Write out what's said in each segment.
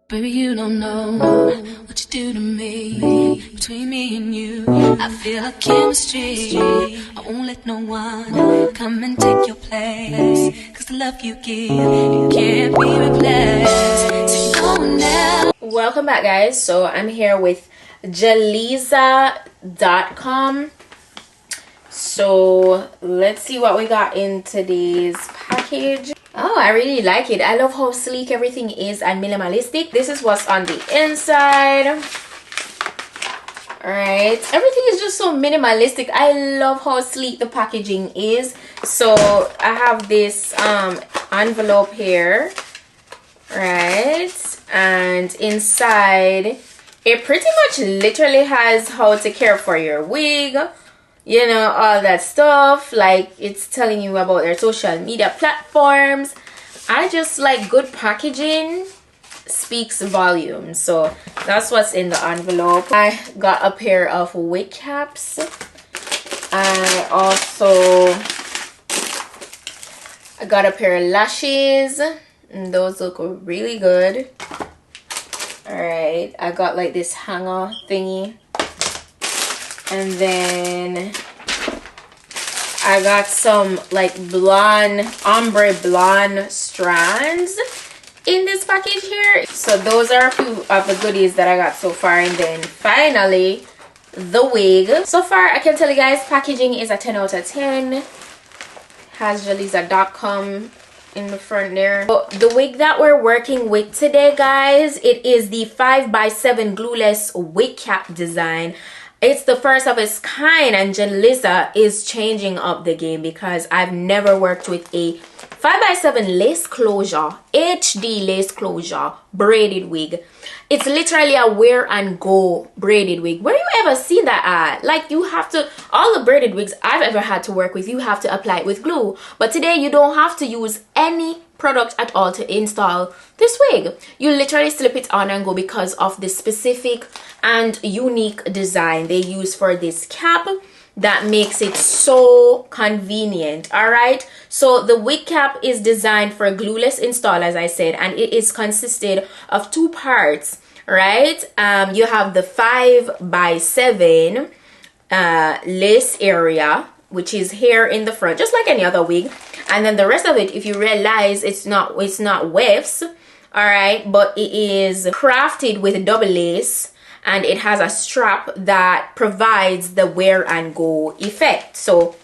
Baby, you don't know what you do to me. Between me and you, I feel a chemistry. I won't let no one come and take your place. Cause the love you give, it can't be replaced. So no one else. Welcome back, guys. So I'm here with Jaliza.com. So let's see what we got in today's package. Oh, I really like it. I love how sleek everything is and minimalistic. This is what's on the inside. Alright, everything is just so minimalistic. I love how sleek the packaging is. So I have this envelope here, right? And inside it pretty much literally has how to care for your wig, you know, all that stuff. Like, it's telling you about their social media platforms. I just like good packaging speaks volumes. So that's what's in the envelope. I got a pair of wig caps. I got a pair of lashes, and those look really good. All right, I got like this hanger thingy, and then I got some like blonde, ombre blonde strands in this package here. So those are a few of the goodies that I got so far. And then finally the wig. So far I can tell you guys, packaging is a 10 out of 10. Has Jaliza.com in the front there. So the wig that we're working with today, guys, it is the 5x7 glueless wig cap design. It's the first of its kind, and Jaliza is changing up the game because I've never worked with a 5x7 lace closure, HD lace closure braided wig. It's literally a wear and go braided wig. Where you ever seen that at? Like, you have to, all the braided wigs I've ever had to work with, you have to apply it with glue. But today you don't have to use any product at all to install this wig. You literally slip it on and go because of the specific and unique design they use for this cap that makes it so convenient. All right, so the wig cap is designed for a glueless install, as I said, and it is consisted of two parts, right? You have the 5x7 lace area, which is here in the front, just like any other wig, and then the rest of it, if you realize, it's not wefts, all right, but it is crafted with double lace, and it has a strap that provides the wear and go effect. So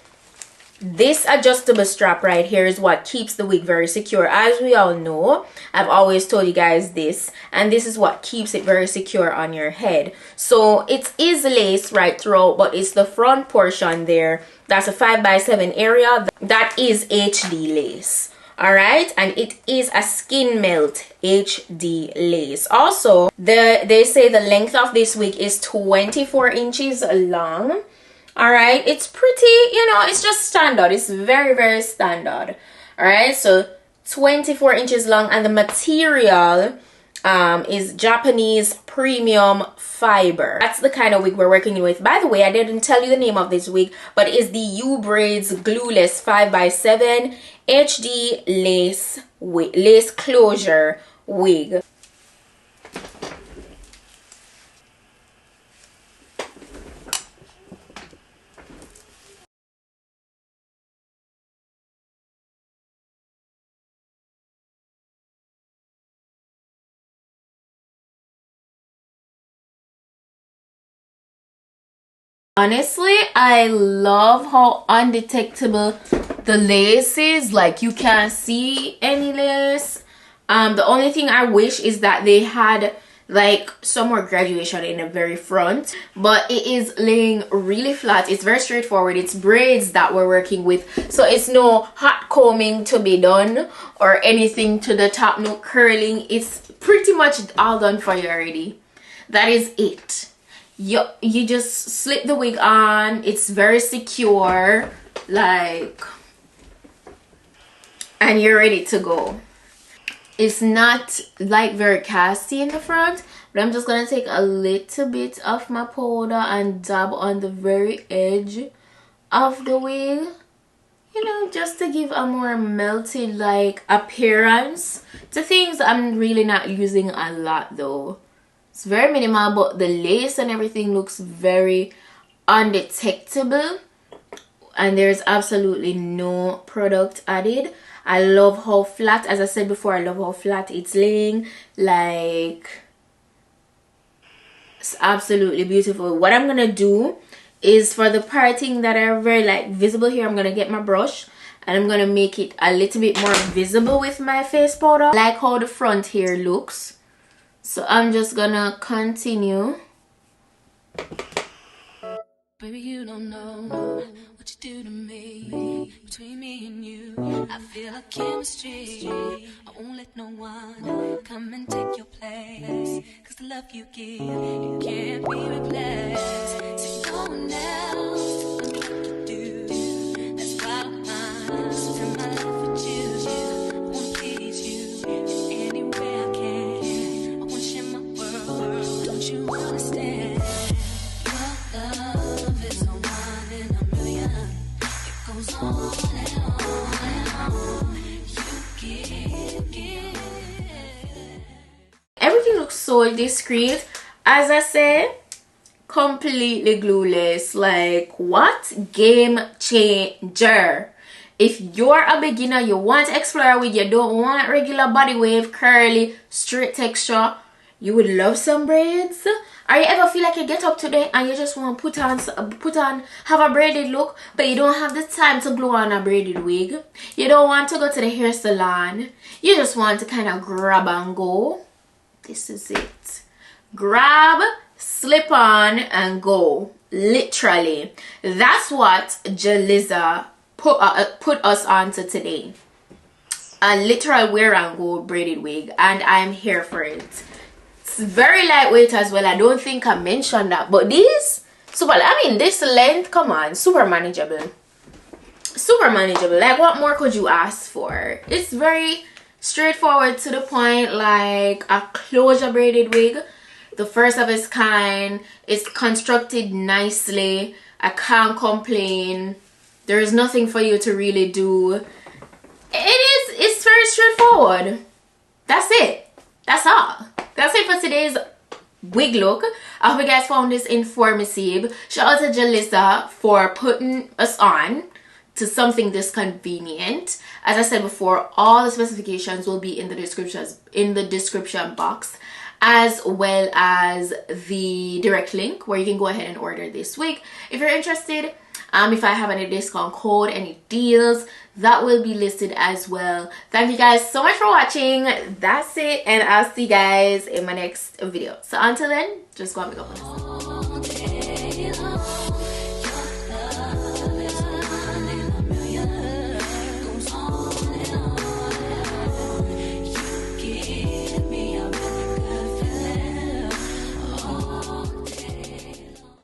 this adjustable strap right here is what keeps the wig very secure. As we all know, I've always told you guys this, and this is what keeps it very secure on your head. So it is lace right throughout, but it's the front portion there that's a 5x7 area that is HD lace. All right, and it is a skin melt HD lace. Also, they say the length of this wig is 24 inches long. All right, it's pretty, you know, it's just standard. It's very, very standard. All right, so 24 inches long, and the material is Japanese premium fiber. That's the kind of wig we're working with. By the way, I didn't tell you the name of this wig, but it's the uBraids Glueless 5x7 HD lace closure wig. Honestly, I love how undetectable the lace is. Like, you can't see any lace. The only thing I wish is that they had like some more graduation in the very front, but it is laying really flat. It's very straightforward. It's braids that we're working with, so it's no hot combing to be done or anything to the top, no curling. It's pretty much all done for you already. That is it. You just slip the wig on. It's very secure, like, and you're ready to go. It's not like very casty in the front, but I'm just gonna take a little bit of my powder and dab on the very edge of the wig. you know, just to give a more melted like appearance to things. I'm really not using a lot though. It's very minimal, but the lace and everything looks very undetectable, and there's absolutely no product added. I love how flat, as I said before, I love how flat it's laying. Like, it's absolutely beautiful. What I'm gonna do is, for the parting that are very like visible here, I'm gonna get my brush and I'm gonna make it a little bit more visible with my face powder. I like how the front here looks, so I'm just gonna continue. Baby, you don't know what you do to me. Between me and you, I feel a chemistry. I won't let no one come and take your place. Cause the love you give, it can't be replaced. So no one else will do like you do. That's why I spend my life with you. I wanna please you in any way I can. I wanna share my world, don't you understand? Your love is a one in a million. It goes on and on and on. You give. Everything looks so discreet. As I said, completely glueless. Like, what? Game changer. If you're a beginner, you want to explore with, you don't want regular body wave, curly, straight texture, you would love some braids. Or you ever feel like you get up today and you just want to put on have a braided look, but you don't have the time to glue on a braided wig. You don't want to go to the hair salon. You just want to kind of grab and go. This is it. Grab, slip on, and go. Literally. That's what Jaliza put us onto today. A literal wear and go braided wig, and I'm here for it. It's very lightweight as well. I don't think I mentioned that, but this super, I mean, this length, come on, super manageable. Super manageable. Like, what more could you ask for? It's very straightforward, to the point, like a closure braided wig, the first of its kind. It's constructed nicely. I can't complain. There is nothing for you to really do. It's very straightforward. That's it. That's all. That's it for today's wig look. I hope you guys found this informative. Shout out to Jaliza for putting us on to something this convenient. As I said before, all the specifications will be in the description box, as well as the direct link where you can go ahead and order this wig if you're interested. If I have any discount code, any deals, that will be listed as well. Thank you guys so much for watching. That's it, and I'll see you guys in my next video. So until then, just go and make up on this.